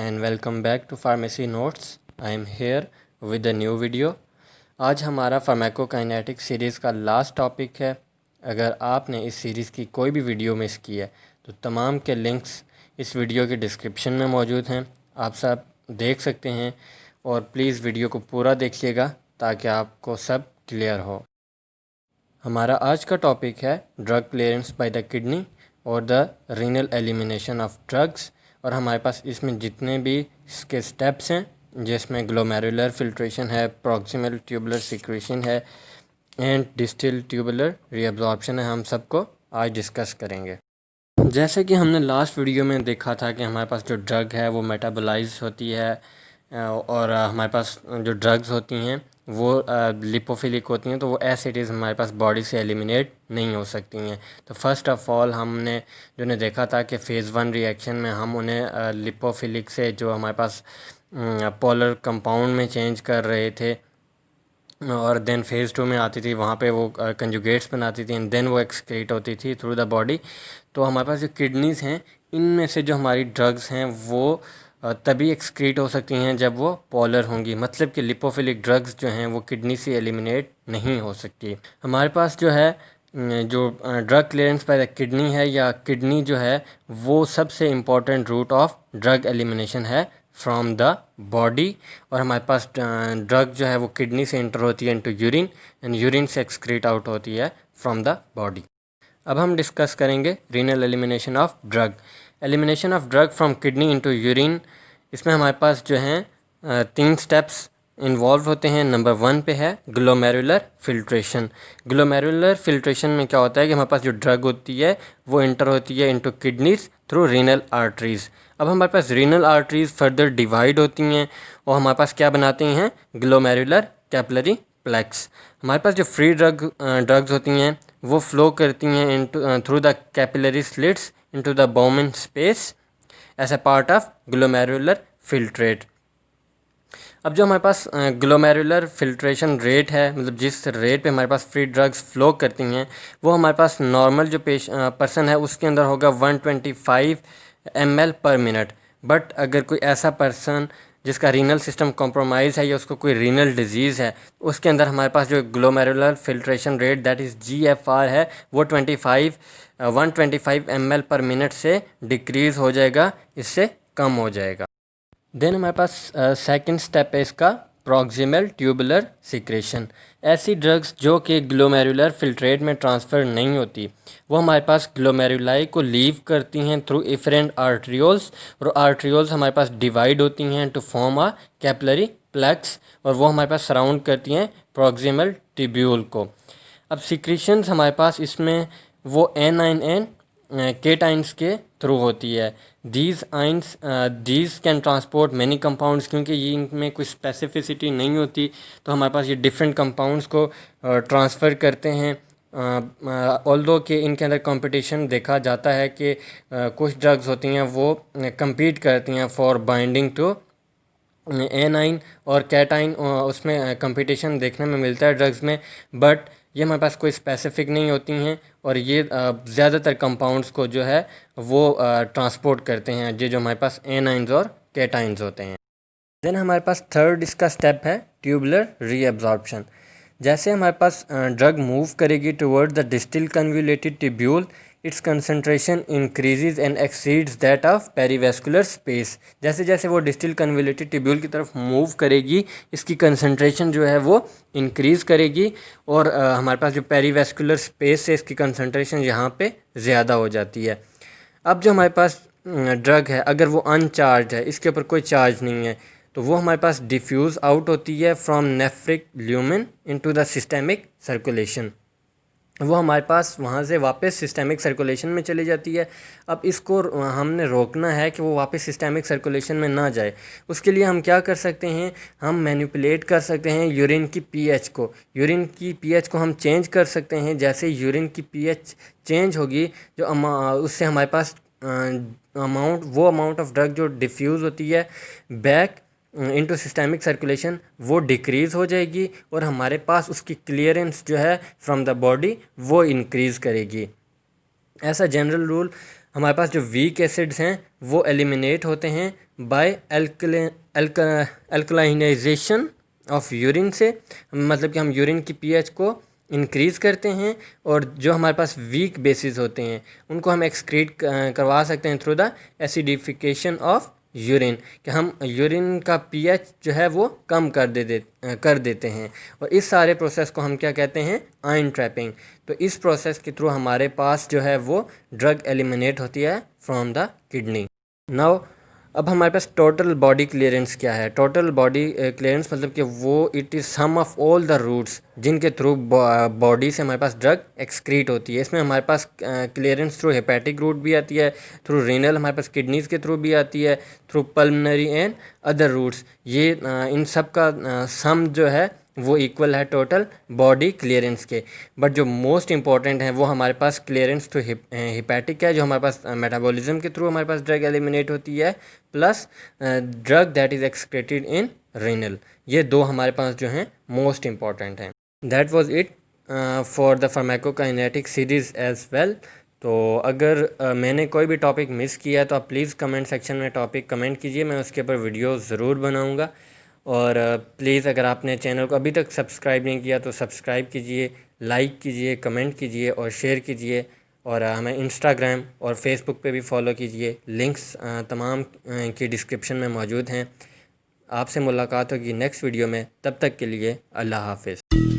and welcome back to Pharmacy Notes. I am here with a new video. आज हमारा pharmacokinetic series का last topic है। अगर आपने इस सीरीज़ की कोई भी वीडियो मिस की है तो तमाम के लिंक्स इस वीडियो के डिस्क्रिप्शन में मौजूद हैं, आप सब देख सकते हैं और प्लीज़ वीडियो को पूरा देखिएगा ताकि आपको सब क्लियर हो। हमारा आज का टॉपिक है drug clearance by the kidney और the renal elimination of drugs. और हमारे पास इसमें जितने भी इसके स्टेप्स हैं जिसमें ग्लोमेरुलर फिल्ट्रेशन है, प्रॉक्सिमल ट्यूबुलर सिक्रेशन है एंड डिस्टल ट्यूबुलर रीअब्जॉर्प्शन है, हम सबको आज डिस्कस करेंगे। जैसे कि हमने लास्ट वीडियो में देखा था कि हमारे पास जो ड्रग है वो मेटाबोलाइज होती है और हमारे पास जो ड्रग्स होती हैं वो लिपोफिलिक होती हैं, तो वो एज इट इज़ हमारे पास बॉडी से एलिमिनेट नहीं हो सकती हैं। तो फर्स्ट ऑफ़ ऑल हमने जो देखा था कि फ़ेज़ 1 रिएक्शन में हम उन्हें लिपोफिलिक से जो हमारे पास पोलर कंपाउंड में चेंज कर रहे थे और देन फ़ेज़ 2 में आती थी, वहाँ पे वो कंजुगेट्स बनाती थी एंड देन वो एक्सक्रीट होती थी थ्रू द बॉडी। तो हमारे पास जो किडनीज़ हैं इनमें से जो हमारी ड्रग्स हैं वो तभी एक्सक्रीट हो सकती हैं जब वो पोलर होंगी, मतलब कि लिपोफिलिक ड्रग्स जो हैं वो किडनी से एलिमिनेट नहीं हो सकती। हमारे पास जो है जो drug clearance by the kidney है या किडनी जो है वो सबसे important route of drug elimination है फ्रॉम द बॉडी। और हमारे पास ड्रग जो है वो किडनी से इंटर होती है इनटू यूरिन एंड यूरिन से एक्सक्रीट आउट होती है फ्रॉम द बॉडी। अब हम डिस्कस करेंगे renal elimination of drug. Elimination of drug from kidney into urine, इसमें हमारे पास जो हैं 3 स्टेप्स इन्वॉल्व होते हैं। नंबर 1 पे है ग्लोमेरुलर फिल्ट्रेशन। ग्लोमेरुलर फिल्ट्रेशन में क्या होता है कि हमारे पास जो ड्रग होती है वो इंटर होती है into kidneys through renal arteries. अब हमारे पास रीनल आर्टरीज़ फर्दर डिवाइड होती हैं और हमारे पास क्या बनाती हैं, ग्लोमेरुलर कैपिलरी प्लेक्स। हमारे पास जो फ्री ड्रग्स होती हैं वो फ्लो करती हैं into through the capillary slits into the Bowman space as a part of glomerular filtrate. अब जो हमारे पास ग्लोमेरुलर फिल्ट्रेशन रेट है, मतलब जिस रेट पे हमारे पास फ्री ड्रग्स फ्लो करती हैं, वो हमारे पास नॉर्मल जो पर्सन है उसके अंदर होगा 125 ml पर मिनट। बट अगर कोई ऐसा पर्सन जिसका रीनल सिस्टम कॉम्प्रोमाइज़ है या उसको कोई रीनल डिजीज़ है, उसके अंदर हमारे पास जो glomerular filtration rate that is GFR है वो 125 ml पर मिनट से डिक्रीज़ हो जाएगा, इससे कम हो जाएगा। देन हमारे पास सेकंड स्टेप है इसका प्रॉक्सिमल ट्यूबुलर सिक्रेशन। ऐसी ड्रग्स जो कि ग्लोमेरुलर फिल्ट्रेट में ट्रांसफ़र नहीं होती वो हमारे पास ग्लोमेरुलाई को लीव करती हैं थ्रू इफरेंट आर्ट्रियोल्स, और आर्ट्रियोल्स हमारे पास डिवाइड होती हैं to form a capillary plex और वो हमारे पास सराउंड करती हैं प्रॉक्सिमल ट्यूब्यूल को। अब सिक्रेशंस हमारे पास इसमें वो एनाइन केटाइंस के थ्रू होती है। These can transport many compounds, क्योंकि ये इनमें कोई स्पेसिफिसिटी नहीं होती तो हमारे पास ये डिफरेंट कंपाउंड्स को ट्रांसफ़र करते हैं। ऑल्दो कि इनके अंदर कंपटीशन देखा जाता है कि कुछ ड्रग्स होती हैं वो compete करती हैं फॉर बाइंडिंग टू एनाइन और कैटाइन, उसमें कंपटीशन देखने में मिलता है ड्रग्स में, बट ये हमारे पास कोई स्पेसिफिक नहीं होती हैं और ये ज़्यादातर कंपाउंड्स को जो है वो ट्रांसपोर्ट करते हैं जो हमारे पास एनाइंस और कैटाइंस होते हैं। देन हमारे पास थर्ड इसका स्टेप है ट्यूबुलर रीअब्जॉर्प्शन। जैसे हमारे पास ड्रग मूव करेगी toward the distal convoluted tubule, its concentration increases and exceeds that of perivascular space. जैसे जैसे वो डिस्टल कन्वोल्यूटेड ट्यूब्यूल की तरफ मूव करेगी इसकी कंसनट्रेशन जो है वो इंक्रीज़ करेगी और हमारे पास जो पेरीवेस्कुलर स्पेस है इसकी कंसनट्रेशन यहाँ पे ज़्यादा हो जाती है। अब जो हमारे पास ड्रग है अगर वो अनचार्ज है, इसके ऊपर कोई चार्ज नहीं है, तो वो हमारे पास डिफ्यूज़ आउट होती है from nephric lumen into the systemic circulation. वो हमारे पास वहाँ से वापस सिस्टेमिक सर्कुलेशन में चली जाती है। अब इसको हमने रोकना है कि वो वापस सिस्टेमिक सर्कुलेशन में ना जाए। उसके लिए हम क्या कर सकते हैं, हम मैनिपुलेट कर सकते हैं यूरिन की पीएच को। यूरिन की पीएच को हम चेंज कर सकते हैं। जैसे यूरिन की पीएच चेंज होगी जो उससे हमारे पास अमाउंट ऑफ ड्रग जो डिफ्यूज़ होती है बैक इनटू सिस्टेमिक सर्कुलेशन वो डिक्रीज़ हो जाएगी और हमारे पास उसकी क्लियरेंस जो है फ्रॉम द बॉडी वो इंक्रीज़ करेगी। ऐसा जनरल रूल हमारे पास जो वीक एसिड्स हैं वो एलिमिनेट होते हैं बाय अल्कलाइनाइजेशन ऑफ यूरिन से, मतलब कि हम यूरिन की पीएच को इंक्रीज़ करते हैं और जो हमारे पास वीक बेसिस होते हैं उनको हम एक्सक्रीट करवा सकते हैं through the acidification of urine, कि हम यूरिन का पीएच जो है वो कम कर देते हैं। और इस सारे प्रोसेस को हम क्या कहते हैं, आयन ट्रैपिंग। तो इस प्रोसेस के थ्रू हमारे पास जो है वो ड्रग एलिमिनेट होती है फ्रॉम द किडनी। नाउ अब हमारे पास टोटल बॉडी क्लियरेंस क्या है। टोटल बॉडी क्लियरेंस मतलब कि वो it is sum of all the routes जिनके थ्रू बॉडी से हमारे पास ड्रग एक्सक्रीट होती है। इसमें हमारे पास क्लियरेंस थ्रू हेपेटिक रूट भी आती है, थ्रू रीनल हमारे पास किडनीज़ के थ्रू भी आती है, through pulmonary and other routes. ये इन सब का सम जो है वो इक्वल है टोटल बॉडी क्लियरेंस के। बट जो मोस्ट इंपॉर्टेंट है वो हमारे पास क्लियरेंस टू हिपैटिक है, जो हमारे पास मेटाबॉलिज्म के थ्रू हमारे पास ड्रग एलिमिनेट होती है, plus drug that is excreted in renal. ये दो हमारे पास जो हैं मोस्ट इंपॉर्टेंट हैं। That was it for the pharmacokinetic series as well. तो अगर मैंने कोई भी टॉपिक मिस किया तो आप प्लीज़ कमेंट सेक्शन में टॉपिक कमेंट कीजिए, मैं उसके ऊपर वीडियो ज़रूर बनाऊँगा। और प्लीज़ अगर आपने चैनल को अभी तक सब्सक्राइब नहीं किया तो सब्सक्राइब कीजिए, लाइक कीजिए, कमेंट कीजिए और शेयर कीजिए। और हमें इंस्टाग्राम और फेसबुक पे भी फॉलो कीजिए। लिंक्स तमाम की डिस्क्रिप्शन में मौजूद हैं। आपसे मुलाकात होगी नेक्स्ट वीडियो में, तब तक के लिए अल्लाह हाफ़िज़।